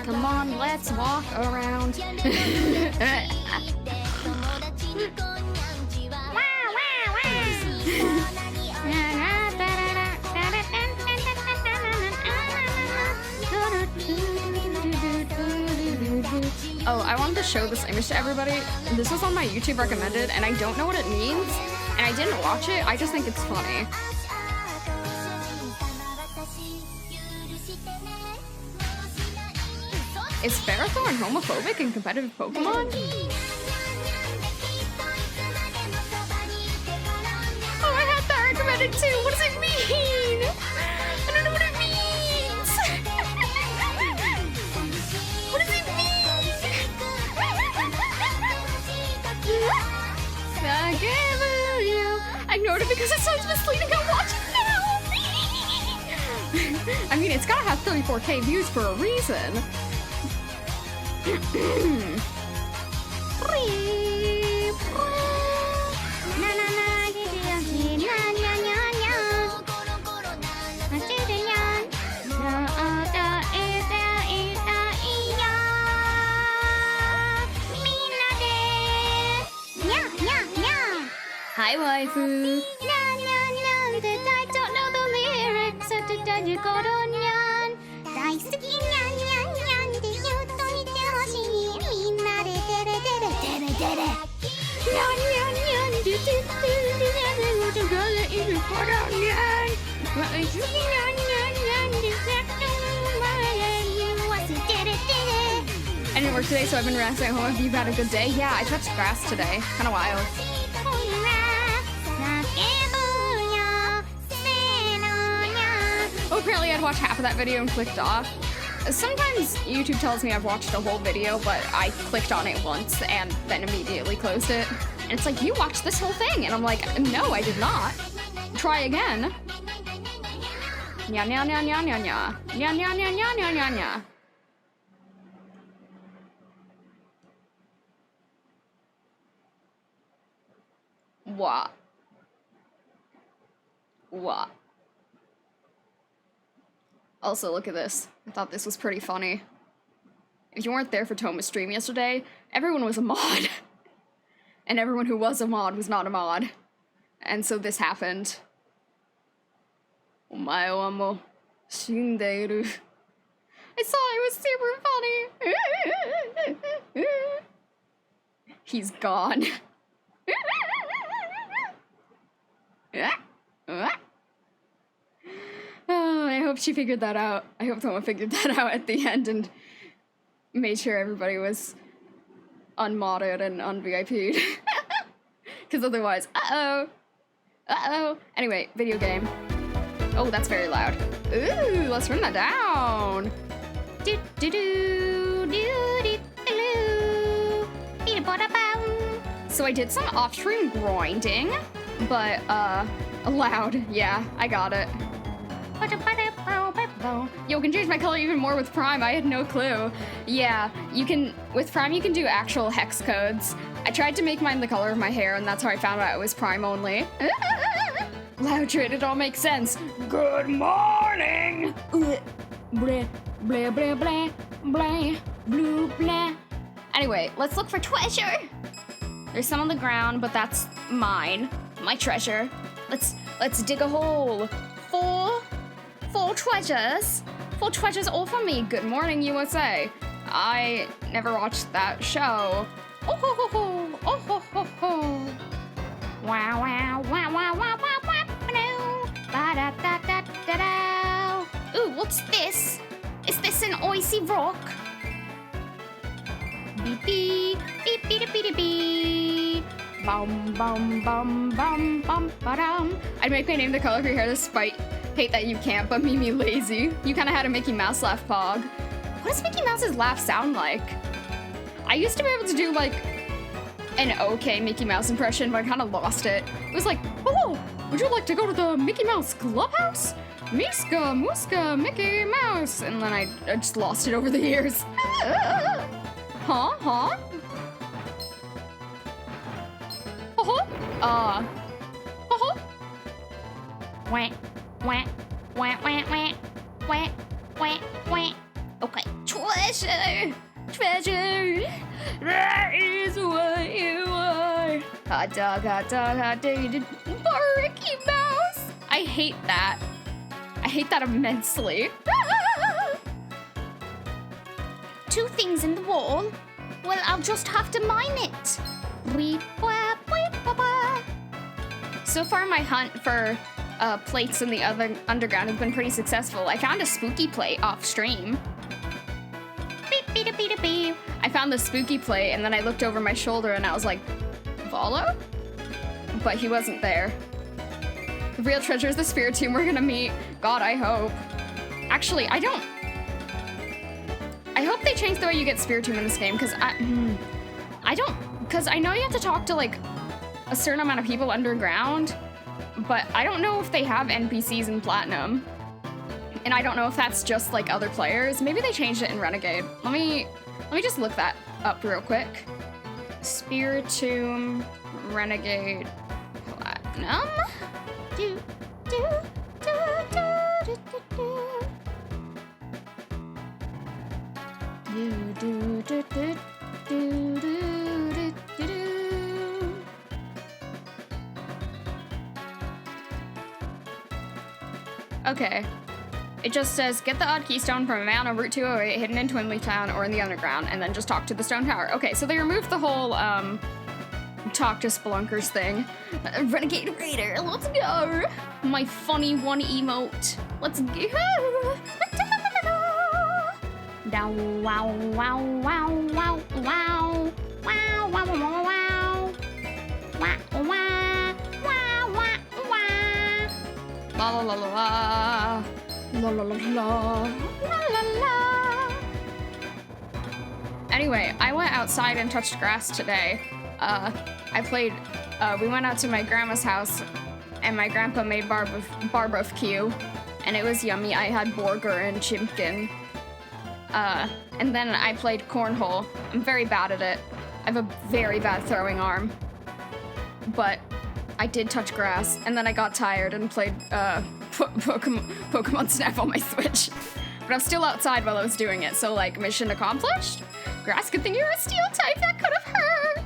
Come on, let's walk around. Oh, I wanted to show this image to everybody. This was on my YouTube recommended, and I don't know what it means, and I didn't watch it. I just think it's funny. Is Ferrothorn homophobic in competitive Pokemon? Oh, I had that recommended too. What does it mean? I don't know what it means. What does it mean? I ignored it because it sounds misleading. I'll watch it now. I mean, it's gotta have 34K views for a reason. Hi, waifu. I don't know the lyrics. I didn't work today, so I've been resting at home. Have you had a good day? Yeah, I touched grass today. Kind of wild. Oh, apparently I'd watched half of that video and clicked off. Sometimes YouTube tells me I've watched a whole video, but I clicked on it once and then immediately closed it. And it's like, you watched this whole thing. And I'm like, no, I did not. Try again. Nya nya nya nya nya nya. Nya nya nya nya nya nya nya. What? What? Also, look at this. I thought this was pretty funny. If you weren't there for Toma's stream yesterday, everyone was a mod. And everyone who was a mod was not a mod. And so this happened. Omae wa mo shindeiru. I saw it was super funny. He's gone. Oh, I hope she figured that out. I hope Toma figured that out at the end and made sure everybody was unmodded and unVIP'd. Because otherwise, uh-oh. Anyway, video game. Oh, that's very loud. Ooh, let's turn that down. So I did some off-stream grinding, but loud. Yeah, I got it. Yo, can change my color even more with Prime. I had no clue. Yeah, you can, with Prime, you can do actual hex codes. I tried to make mine the color of my hair, and that's how I found out it was Prime only. Loud trade, it all makes sense. Good morning! Blah, blah, blah, blah, blah, blue, blah. Anyway, let's look for treasure. There's some on the ground, but that's mine. My treasure. Let's dig a hole. Four treasures. 4 treasures all for me. Good morning, USA. I never watched that show. Oh ho ho ho. Oh ho ho ho. Wow wow wow wow wow wow wow. Ba da da da da da. Ooh, what's this? Is this an icy rock? Beep beep beep beep beep beep. Bum bum bum bum bum ba-dum. I'd make my name the color of your hair despite hate that you can't, but Mimi lazy. You kind of had a Mickey Mouse laugh, Pog. What does Mickey Mouse's laugh sound like? I used to be able to do like an okay Mickey Mouse impression, but I kind of lost it. It was like, oh, would you like to go to the Mickey Mouse Clubhouse? Miska, Muska, Mickey Mouse. And then I just lost it over the years. Huh? Huh? Uh-huh. Wah, wah, wah, wah, wah, wah, wah, wah. Okay. Treasure! Treasure! That is what you are! Hot dog, hot dog, Mickey Mouse! I hate that. I hate that immensely. 2 things in the wall? Well, I'll just have to mine it. So far, my hunt for plates in the other underground has been pretty successful. I found a spooky plate off stream. Beep, beep, beep, beep. I found the spooky plate, and then I looked over my shoulder, and I was like, Volo? But he wasn't there. The real treasure is the Spiritomb we're gonna meet. God, I hope. Actually, I hope they change the way you get Spiritomb in this game, because because I know you have to talk to, like, a certain amount of people underground, but I don't know if they have NPCs in Platinum. And I don't know if that's just, like, other players. Maybe they changed it in Renegade. Let me just look that up real quick. Spiritomb Renegade Platinum. Do, do, do, do, do, do. Do, do, do, do, do, do, do, do. Okay. It just says, get the odd keystone from a man on Route 208 hidden in Twinley Town or in the underground, and then just talk to the stone tower. Okay, so they removed the whole, talk to spelunkers thing. Renegade Raider, let's go! My funny one emote. Let's go! Down, wow, wow, wow, wow, wow, wow, wow, wow, wow, wow, wow, wow, wow, wow. La la la la la la la la la la la. Anyway, I went outside and touched grass today. I played. We went out to my grandma's house, and my grandpa made barbecue, and it was yummy. I had burger and chimkin. And then I played cornhole. I'm very bad at it. I have a very bad throwing arm. But I did touch grass, and then I got tired and played Pokemon Snap on my Switch. But I was still outside while I was doing it, so, like, mission accomplished? Grass, good thing you're a steel type, that could have hurt!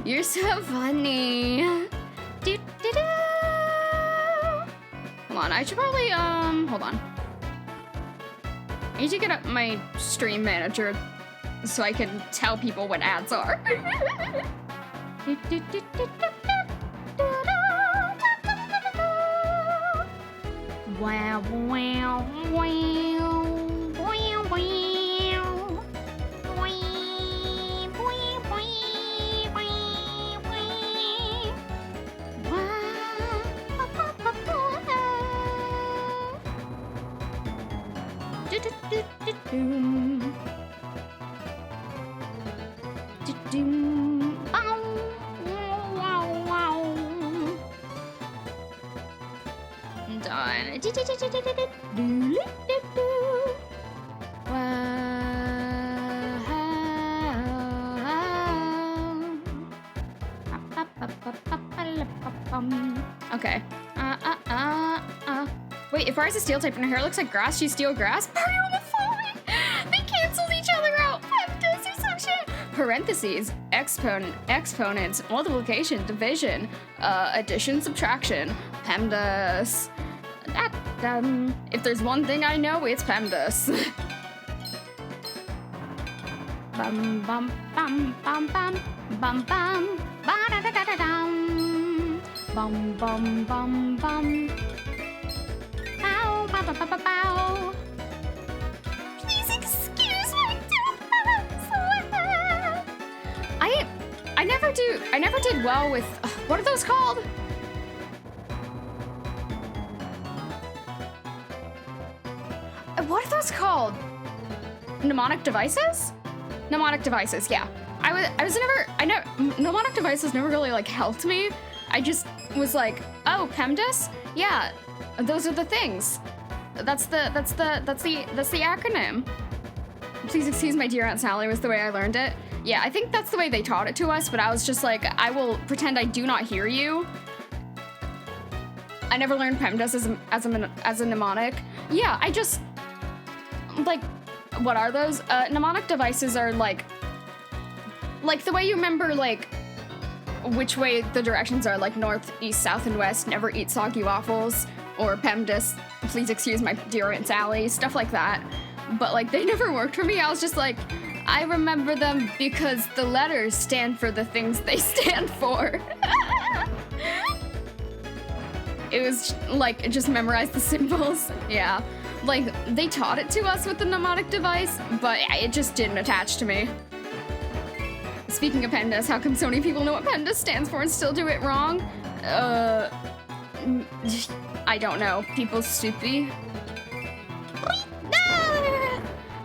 You're so funny. Do-do-do. Hold on, I should probably, hold on. I need to get up my stream manager so I can tell people what ads are. Wow, wow, wow, wow, wow. on. Okay. Wait, if Rye's a steel type and her hair looks like grass, she's steel grass? Homophobic! They canceled each other out! PEMDAS or some shit! Parentheses, exponents, multiplication, division, addition, subtraction, PEMDAS. If there's one thing I know, it's PEMDAS. Bum bum bum bum bum bum bum ba da da da da dum bum bum bum bum bow bow bow bow bow. Please excuse my doofus. I never did well with what are those called? What are those called? Mnemonic devices? Mnemonic devices, yeah. Mnemonic devices never really like helped me. I just was like, oh, PEMDAS? Yeah, those are the things. That's the acronym. Please excuse my dear Aunt Sally was the way I learned it. Yeah, I think that's the way they taught it to us, but I was just like, I will pretend I do not hear you. I never learned PEMDAS as a mnemonic. Yeah, I just, like, what are those? Mnemonic devices are like the way you remember, like, which way the directions are, like north, east, south, and west, never eat soggy waffles, or PEMDAS, please excuse my dear Aunt Sally, stuff like that. But, like, they never worked for me. I was just like, I remember them because the letters stand for the things they stand for. It was, like, just memorize the symbols. Yeah. Like, they taught it to us with the mnemonic device, but it just didn't attach to me. Speaking of PEMDAS, how come so many people know what PEMDAS stands for and still do it wrong? I don't know. People stupid.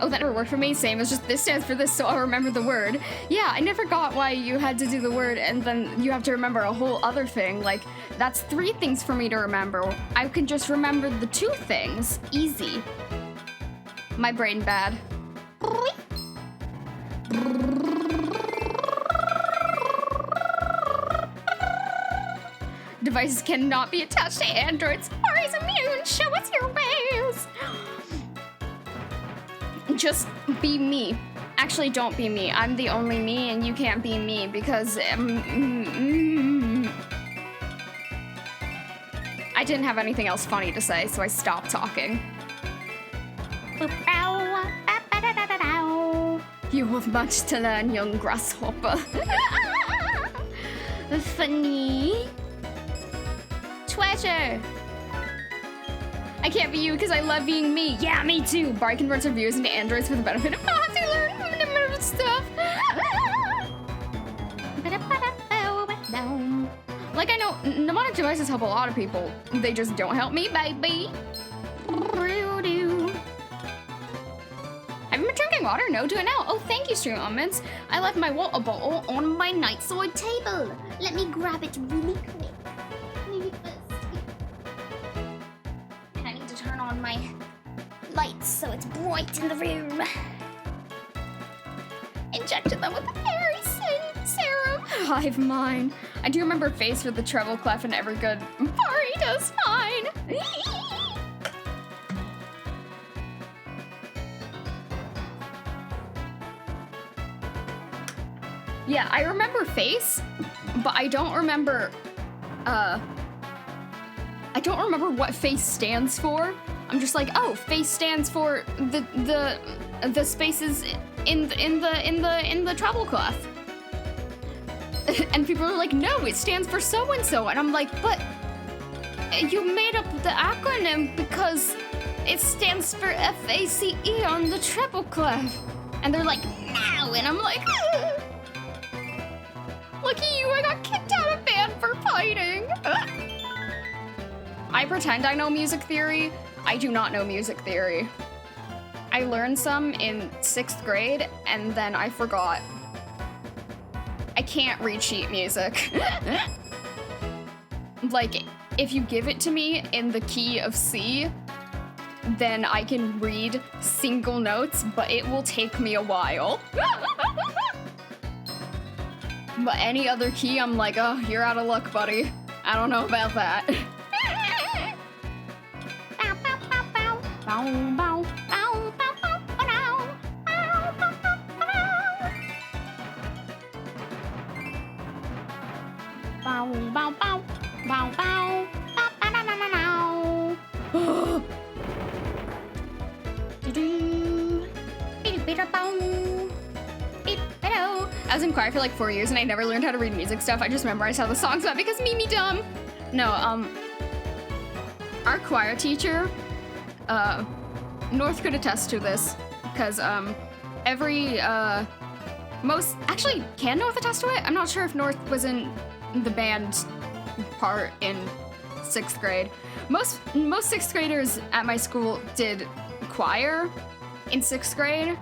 Oh, that never worked for me. Same, it's just this stands for this, so I'll remember the word. Yeah, I never got why you had to do the word and then you have to remember a whole other thing. Like, that's 3 things for me to remember. I can just remember the 2 things. Easy. My brain bad. Devices cannot be attached to androids. Ari's immune. Show us your ways. Just be me. Actually, don't be me. I'm the only me, and you can't be me because I didn't have anything else funny to say, so I stopped talking. You have much to learn, young grasshopper. Funny. Treasure. I can't be you because I love being me. Yeah, me too. Bari converts her viewers into androids for the benefit of fancy learning stuff. Like, I know mnemonic devices help a lot of people. They just don't help me, baby. Have you been drinking water? No, do it now. Oh, thank you, Stream Almonds. I left my water bottle on my nightside table. Let me grab it really quick. Turn on my lights so it's bright in the room. Injected them with a fairy serum. Hive mine. I do remember face for the treble clef and Evergood. Bari does fine. Yeah, I remember face, but I don't remember what face stands for. I'm just like, oh, face stands for the spaces in the treble clef. And people are like, no, it stands for so and so, and I'm like, but you made up the acronym because it stands for FACE on the treble clef. And they're like, no, and I'm like, lucky you, I got kicked out of band for fighting. I pretend I know music theory. I do not know music theory. I learned some in 6th grade, and then I forgot. I can't read sheet music. Like, if you give it to me in the key of C, then I can read single notes, but it will take me a while. But any other key, I'm like, oh, you're out of luck, buddy. I don't know about that. I was in choir for like 4 years and I never learned how to read music stuff. I just memorized how the songs went because me dumb. No, our choir teacher, North could attest to this, because actually, can North attest to it? I'm not sure if North was in the band part in 6th grade. Most 6th graders at my school did choir in 6th grade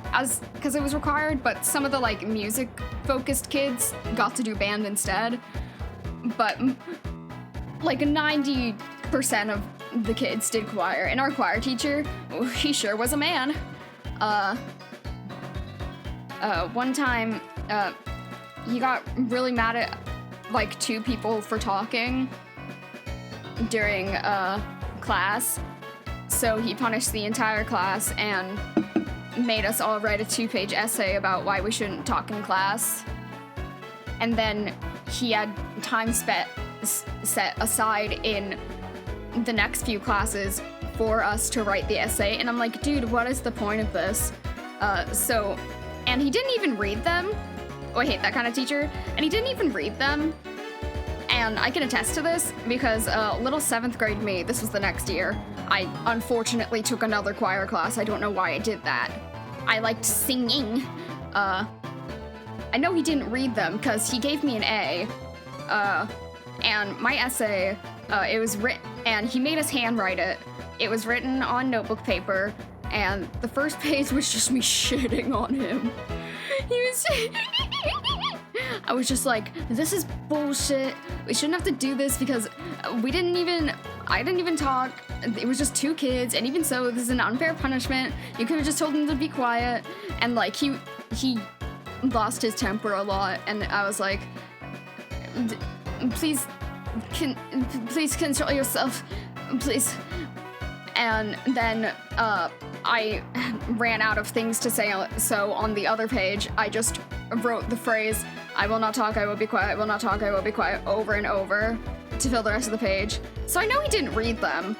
because it was required, but some of the like music focused kids got to do band instead. But like 90% of the kids did choir, and our choir teacher, he sure was a man. One time, he got really mad at like 2 people for talking during class, so he punished the entire class and made us all write a 2-page essay about why we shouldn't talk in class. And then he had time set aside in the next few classes for us to write the essay, and I'm like, dude, what is the point of this? And he didn't even read them. Oh, I hate that kind of teacher. And he didn't even read them. And I can attest to this because little 7th grade me, this was the next year, I unfortunately took another choir class. I don't know why I did that. I liked singing. I know he didn't read them because he gave me an A. And my essay, it was written, and he made us handwrite it. It was written on notebook paper, and the first page was just me shitting on him. I was just like, this is bullshit. We shouldn't have to do this because I didn't even talk. It was just 2 kids, and even so, this is an unfair punishment. You could have just told them to be quiet. And like, he lost his temper a lot, and I was like, please control yourself, please. And then I ran out of things to say, so on the other page, I just wrote the phrase, I will not talk, I will be quiet, I will not talk, I will be quiet, over and over to fill the rest of the page. So I know he didn't read them.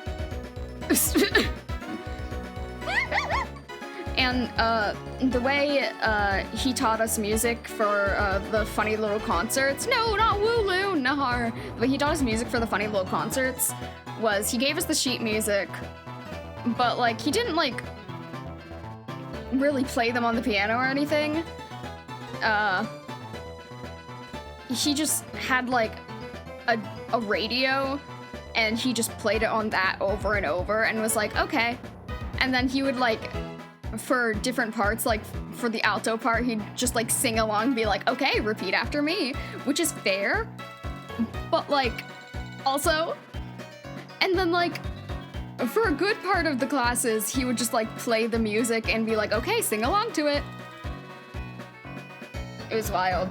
And the way he taught us music for the funny little concerts, no, not Wooloo, Nahar, but he taught us music for the funny little concerts was he gave us the sheet music, but like he didn't like really play them on the piano or anything. He just had like a radio, and he just played it on that over and over and was like, okay. And then he would like, for different parts, like for the alto part, he'd just like sing along, be like, okay, repeat after me, which is fair, but like also, and then like for a good part of the classes, he would just like play the music and be like, okay, sing along to it. It was wild.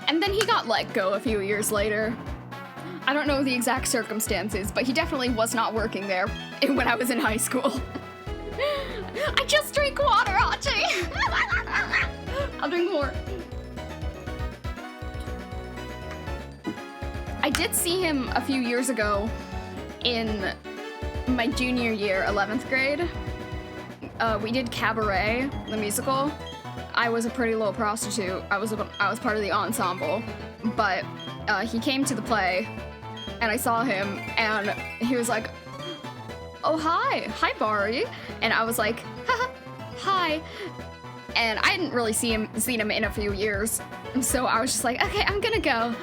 And then he got let go a few years later. I don't know the exact circumstances, but he definitely was not working there when I was in high school. I just drank water, Archie! I'll drink more. I did see him a few years ago in my junior year, 11th grade. We did Cabaret, the musical. I was a pretty little prostitute. I was part of the ensemble, but he came to the play, and I saw him, and he was like, "Oh hi Bari," and I was like, "Haha, hi," and I hadn't really seen him in a few years, so I was just like, "Okay, I'm gonna go,"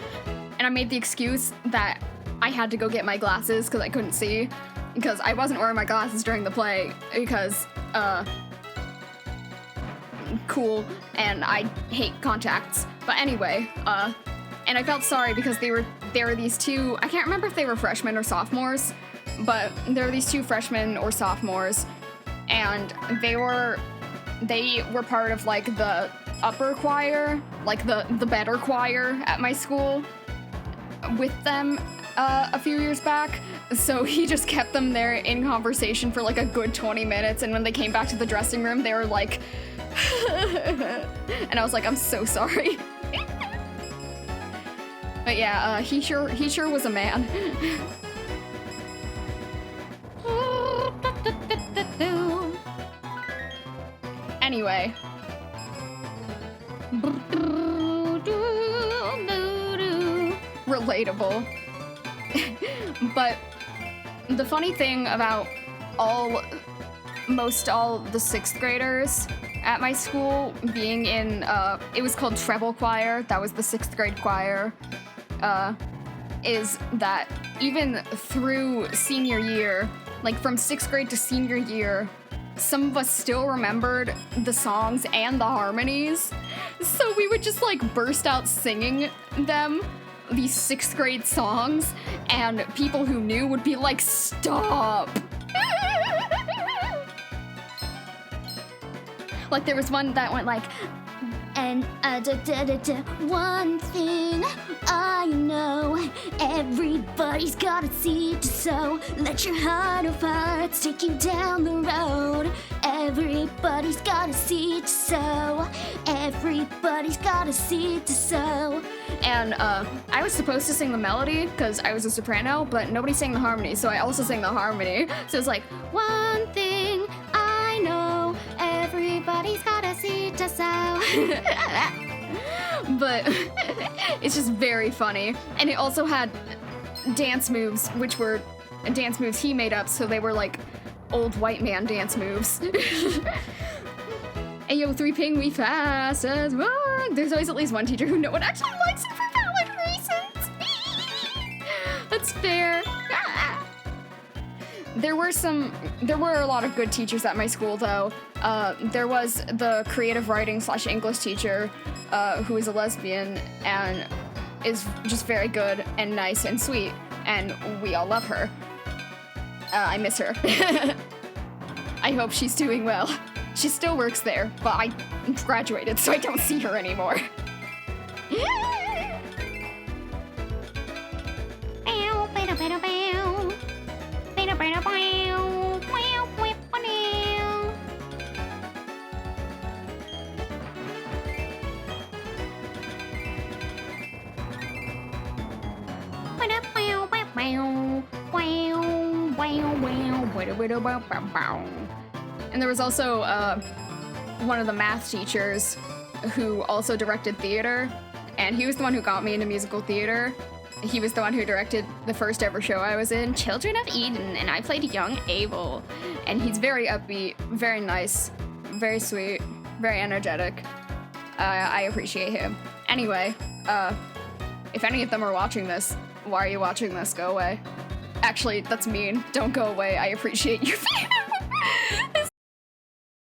and I made the excuse that I had to go get my glasses because I couldn't see, because I wasn't wearing my glasses during the play because cool, and I hate contacts. But anyway, and I felt sorry because there were these two, I can't remember if they were freshmen or sophomores, but there were these two freshmen or sophomores, and they were part of like the upper choir, like the better choir at my school with them a few years back. So he just kept them there in conversation for like a good 20 minutes, and when they came back to the dressing room, they were like, and I was like, I'm so sorry. But yeah, he sure was a man. Anyway. Relatable. But the funny thing about most all the 6th graders at my school being in, it was called treble choir, that was the 6th grade choir, is that even through senior year, like from 6th grade to senior year, some of us still remembered the songs and the harmonies. So we would just like burst out singing them, these 6th grade songs, and people who knew would be like, stop. Like there was one that went like, and one thing I know, everybody's got a seed to sow. Let your heart of hearts take you down the road. Everybody's got a seed to sow. Everybody's got a seed to sow. And I was supposed to sing the melody because I was a soprano, but nobody sang the harmony, so I also sang the harmony. So it's like, one thing I know, everybody's got a seed to sow. But it's just very funny. And it also had dance moves, which were dance moves he made up, so they were like old white man dance moves. Ayo, 3-ping, we fast as one. There's always at least one teacher who no one actually likes him for valid reasons. That's fair. There were a lot of good teachers at my school, though. There was the creative writing / English teacher, who is a lesbian and is just very good and nice and sweet, and we all love her. I miss her. I hope she's doing well. She still works there, but I graduated, so I don't see her anymore. And there was also one of the math teachers who also directed theater, and he was the one who got me into musical theater. He was the one who directed the first ever show I was in, Children of Eden, and I played young Abel. And he's very upbeat, very nice, very sweet, very energetic. I appreciate him. Anyway, if any of them are watching this, why are you watching this? Go away. Actually, that's mean. Don't go away. I appreciate you.